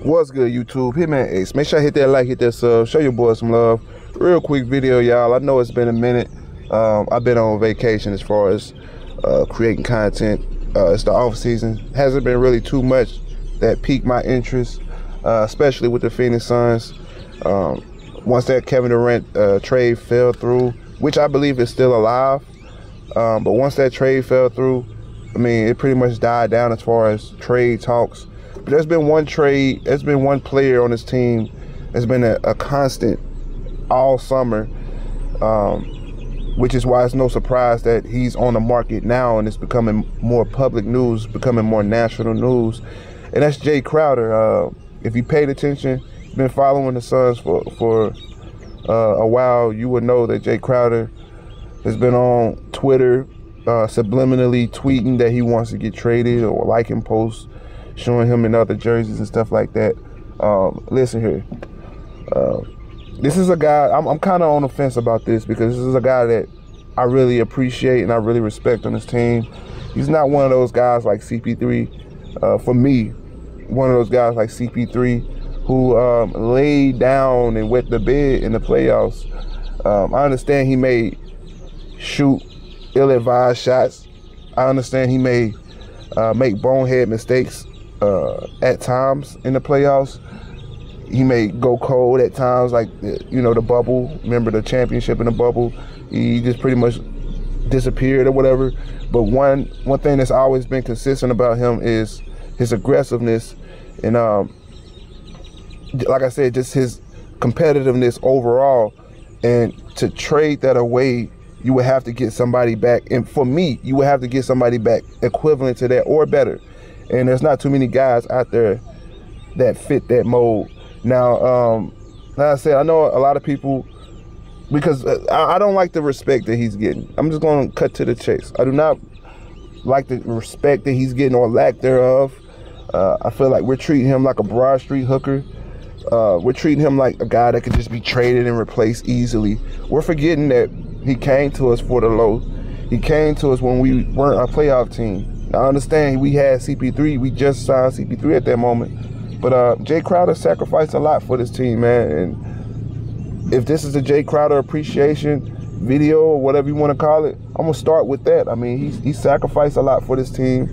What's good, YouTube? Hitman Ace. Make sure I hit that like, hit that sub, show your boys some love. Real quick video, y'all. I know it's been a minute. I've been on vacation as far as creating content. It's the off season. Hasn't been really too much that piqued my interest, especially with the Phoenix Suns. Once that Kevin Durant trade fell through, which I believe is still alive, but once that trade fell through, I mean, it pretty much died down as far as trade talks. But there's been one trade, there's been one player on this team that's been a constant all summer, which is why it's no surprise that he's on the market now and it's becoming more public news, becoming more national news, and that's Jae Crowder. If you paid attention, been following the Suns for a while, you would know that Jae Crowder has been on Twitter subliminally tweeting that he wants to get traded, or liking posts showing him in other jerseys and stuff like that. Listen here, this is a guy, I'm kind of on the fence about this, because this is a guy that I really appreciate and I really respect on this team. He's not one of those guys like CP3, for me, one of those guys like CP3 who laid down and wet the bed in the playoffs. I understand he may shoot ill-advised shots. I understand he may make bonehead mistakes at times in the playoffs. He may go cold at times, like, you know, the bubble. Remember the championship in the bubble? He just pretty much disappeared or whatever. But one thing that's always been consistent about him is his aggressiveness and, like I said, just his competitiveness overall. And to trade that away, you would have to get somebody back. And for me, you would have to get somebody back equivalent to that or better. And there's not too many guys out there that fit that mold. Now, like I said, I know a lot of people, because I don't like the respect that he's getting. I'm just going to cut to the chase. I do not like the respect that he's getting, or lack thereof. I feel like we're treating him like a Broad Street hooker. We're treating him like a guy that could just be traded and replaced easily. We're forgetting that he came to us for the low. He came to us when we weren't a playoff team. I understand we had CP3. We just signed CP3 at that moment. But Jae Crowder sacrificed a lot for this team, man. And if this is a Jae Crowder appreciation video or whatever you want to call it, I'm going to start with that. I mean, he sacrificed a lot for this team.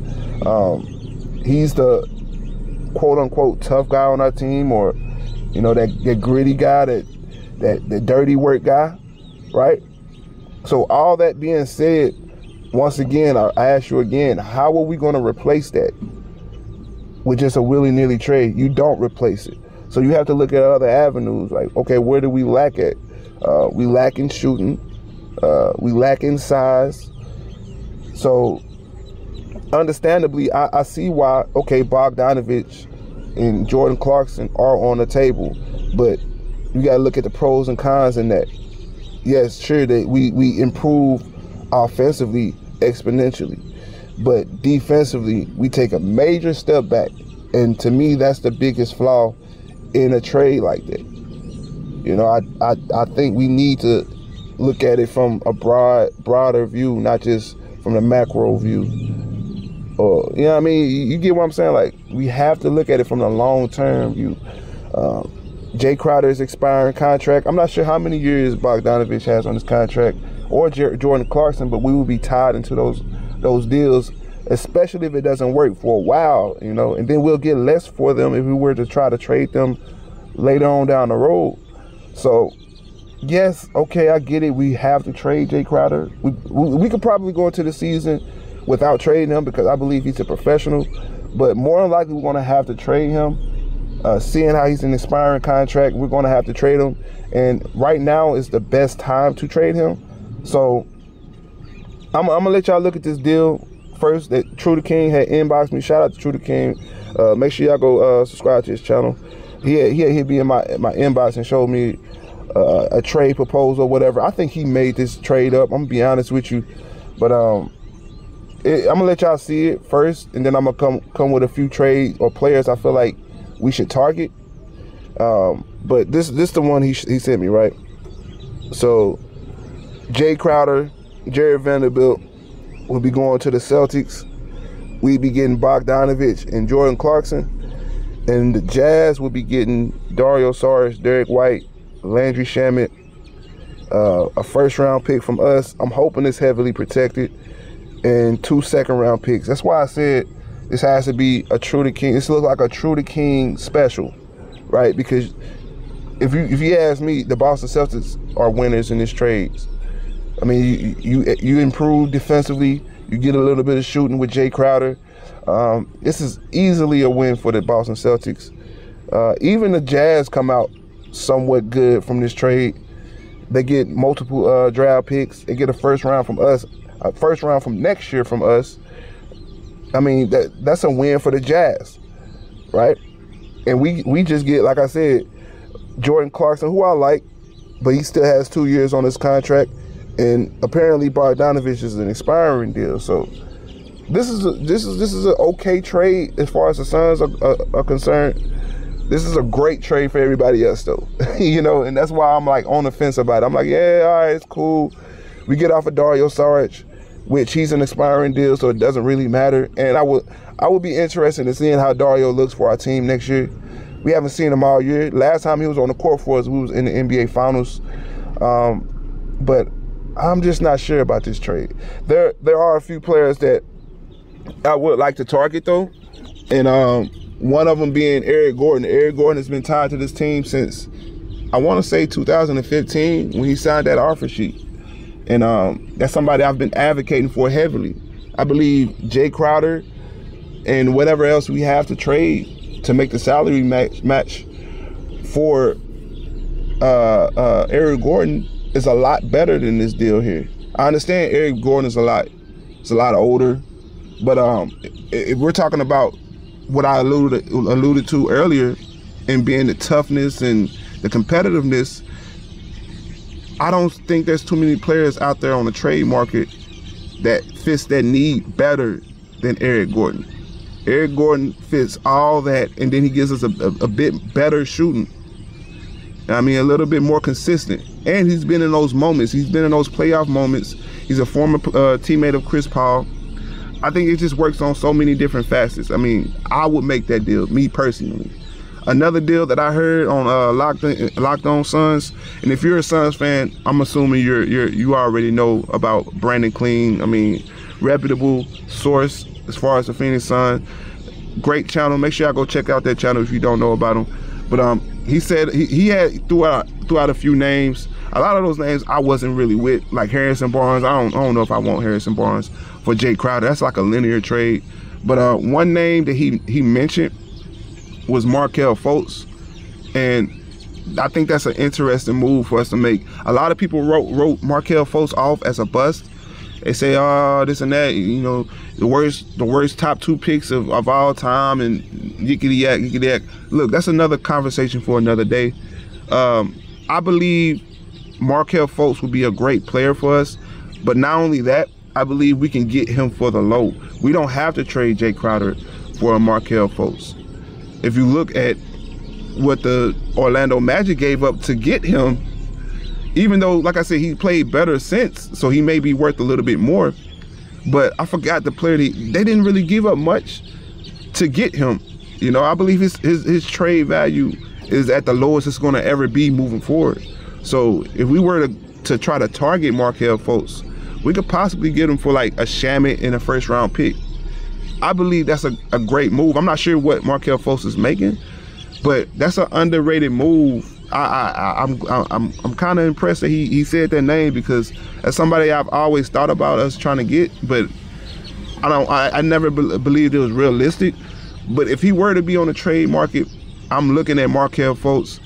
He's the quote-unquote tough guy on our team, or, you know, that gritty guy, that dirty work guy, right? So all that being said, once again, I ask you again, how are we going to replace that with just a willy-nilly trade? You don't replace it. So you have to look at other avenues. Like, okay, where do we lack at? We lack in shooting. We lack in size. So understandably, I see why, okay, Bogdanovich and Jordan Clarkson are on the table, but you got to look at the pros and cons in that. Yes, sure, that we improve offensively exponentially, but defensively we take a major step back, and to me that's the biggest flaw in a trade like that. You know, I think we need to look at it from a broader view, not just from the macro view. Or, you know what I mean? You get what I'm saying? Like, we have to look at it from the long-term view. Jae Crowder's expiring contract, I'm not sure how many years Bogdanovich has on his contract, or Jordan Clarkson, but we will be tied into those deals, especially if it doesn't work for a while, you know, and then we'll get less for them if we were to try to trade them later on down the road. So, yes, okay, I get it. We have to trade Jae Crowder. We could probably go into the season without trading him, because I believe he's a professional, but more than likely we're going to have to trade him. Seeing how he's an expiring contract, we're going to have to trade him, and right now is the best time to trade him. So I'm gonna let y'all look at this deal first that True the King had inboxed me. Shout out to True the King. Make sure y'all go subscribe to his channel. He'd be in my inbox and showed me a trade proposal or whatever. I think he made this trade up, I'm gonna be honest with you, but I'm gonna let y'all see it first, and then I'm gonna come with a few trades or players I feel like we should target. But this the one he sent me, right? So Jae Crowder, Jared Vanderbilt will be going to the Celtics. We'd be getting Bogdanovich and Jordan Clarkson. And the Jazz will be getting Dario Saric, Derek White, Landry Shamet, a first-round pick from us. I'm hoping it's heavily protected, and 2 second-round picks. That's why I said this has to be a True to King. This looks like a True to King special, right? Because if you ask me, the Boston Celtics are winners in this trade. I mean, you improve defensively. You get a little bit of shooting with Jay Crowder. This is easily a win for the Boston Celtics. Even the Jazz come out somewhat good from this trade. They get multiple draft picks. They get a first round from us, a first round from next year from us. I mean, that's a win for the Jazz, right? And we just get, like I said, Jordan Clarkson, who I like, but he still has 2 years on his contract, and apparently Bogdanovich is an expiring deal. So this is an okay trade as far as the Suns are concerned. This is a great trade for everybody else, though. You know, and that's why I'm like on the fence about it. I'm like, yeah, all right, it's cool. We get off of Dario Saric, which he's an expiring deal, so it doesn't really matter. And I would be interested in seeing how Dario looks for our team next year. We haven't seen him all year. Last time he was on the court for us, we was in the NBA Finals. But I'm just not sure about this trade. There are a few players that I would like to target, though. And one of them being Eric Gordon. Eric Gordon has been tied to this team since, I want to say 2015, when he signed that offer sheet. And that's somebody I've been advocating for heavily. I believe Jay Crowder and whatever else we have to trade to make the salary match for Eric Gordon is a lot better than this deal here. I understand Eric Gordon is a lot older, but if we're talking about what I alluded to earlier, and being the toughness and the competitiveness, I don't think there's too many players out there on the trade market that fits that need better than Eric Gordon. Eric Gordon fits all that, and then he gives us a bit better shooting. I mean, a little bit more consistent. And he's been in those moments. He's been in those playoff moments. He's a former teammate of Chris Paul. I think it just works on so many different facets. I mean, I would make that deal, me personally. Another deal that I heard on Locked On Suns, and if you're a Suns fan, I'm assuming you already know about Brandon Clean. I mean, reputable source as far as the Phoenix Suns. Great channel. Make sure y'all go check out that channel if you don't know about him. But he said he had threw out a few names. A lot of those names I wasn't really with, like Harrison Barnes. I don't know if I want Harrison Barnes for Jay Crowder. That's like a linear trade. But one name that he mentioned was Markelle Fultz, and I think that's an interesting move for us to make. A lot of people wrote Markelle Fultz off as a bust. They say, oh, this and that, you know, the worst top 2 picks of all time, and yickety yak. Look, that's another conversation for another day. I believe Markelle Fultz would be a great player for us, but not only that, I believe we can get him for the low. We don't have to trade Jay Crowder for a Markelle Fultz. If you look at what the Orlando Magic gave up to get him, even though, like I said, he played better since, so he may be worth a little bit more, but I forgot the player. They didn't really give up much to get him. You know, I believe his trade value is at the lowest it's going to ever be moving forward. So if we were to try to target Markelle Fultz, we could possibly get him for like a Shamet and a first-round pick. I believe that's a great move. I'm not sure what Markelle Fultz is making, but that's an underrated move. I'm kind of impressed that he said that name, because as somebody I've always thought about us trying to get, but I never believed it was realistic. But if he were to be on the trade market, I'm looking at Markelle Fultz.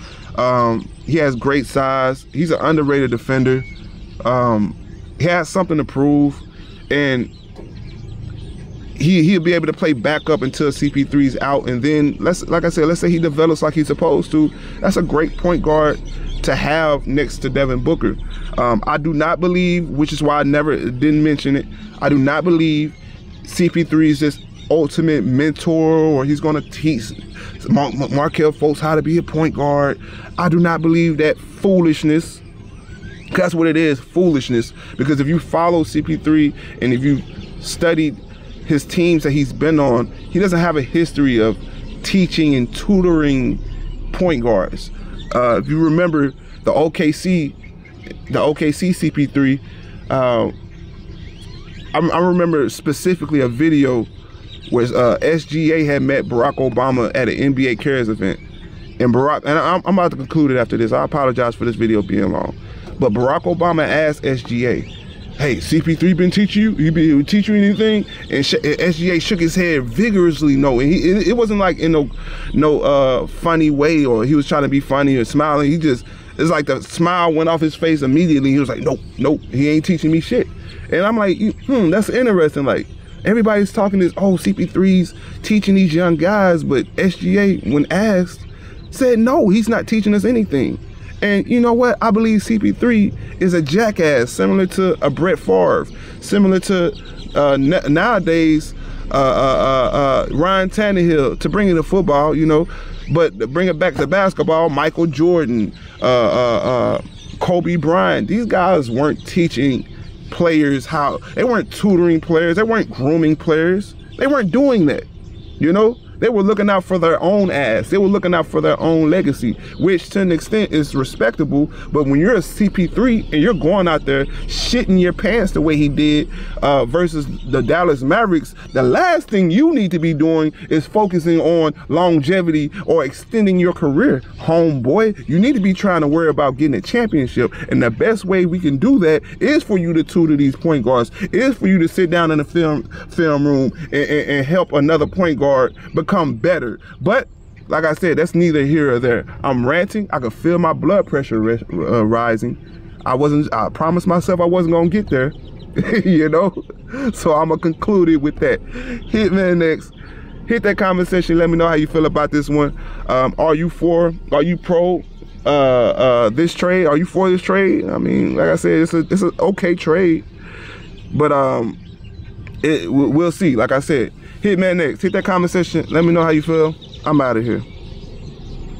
He has great size. He's an underrated defender. He has something to prove, and he'll be able to play backup until CP3's out, and then like I said, let's say he develops like he's supposed to. That's a great point guard to have next to Devin Booker. I do not believe, which is why I didn't mention it, I do not believe CP3 is this ultimate mentor, or he's going to teach Markelle Fultz how to be a point guard. I do not believe that foolishness. That's what it is, foolishness. Because if you follow CP3 and if you studied his teams that he's been on, he doesn't have a history of teaching and tutoring point guards. If you remember the OKC CP3, I remember specifically a video where SGA had met Barack Obama at an NBA Cares event. And I'm about to conclude it after this. I apologize for this video being long. But Barack Obama asked SGA, hey, CP3 been teaching you? He been teaching you anything? And SGA shook his head vigorously no. And it wasn't like in no funny way, or he was trying to be funny or smiling. It's like the smile went off his face immediately. He was like, nope, he ain't teaching me shit. And I'm like, that's interesting. Like, everybody's talking this, CP3's teaching these young guys, but SGA, when asked, said no, he's not teaching us anything. And you know what? I believe CP3 is a jackass, similar to a Brett Favre, similar to nowadays Ryan Tannehill, to bring it to football, but to bring it back to basketball, Michael Jordan, Kobe Bryant. These guys weren't teaching players they weren't tutoring players, they weren't grooming players, they weren't doing that, They were looking out for their own ass. They were looking out for their own legacy, which to an extent is respectable. But when you're a CP3 and you're going out there shitting your pants the way he did versus the Dallas Mavericks, the last thing you need to be doing is focusing on longevity or extending your career, homeboy. You need to be trying to worry about getting a championship. And the best way we can do that is for you to tutor these point guards, is for you to sit down in the film room and help another point guard become better. But like I said, that's neither here or there. I'm ranting. I could feel my blood pressure rising. I promised myself I wasn't gonna get there, so I'm gonna conclude it with that. Hitman X, hit that comment section, let me know how you feel about this one. Are you pro this trade? Are you for this trade? I mean, like I said, it's an okay trade, but we'll see. Like I said, Hitman X, hit that comment section, let me know how you feel. I'm out of here.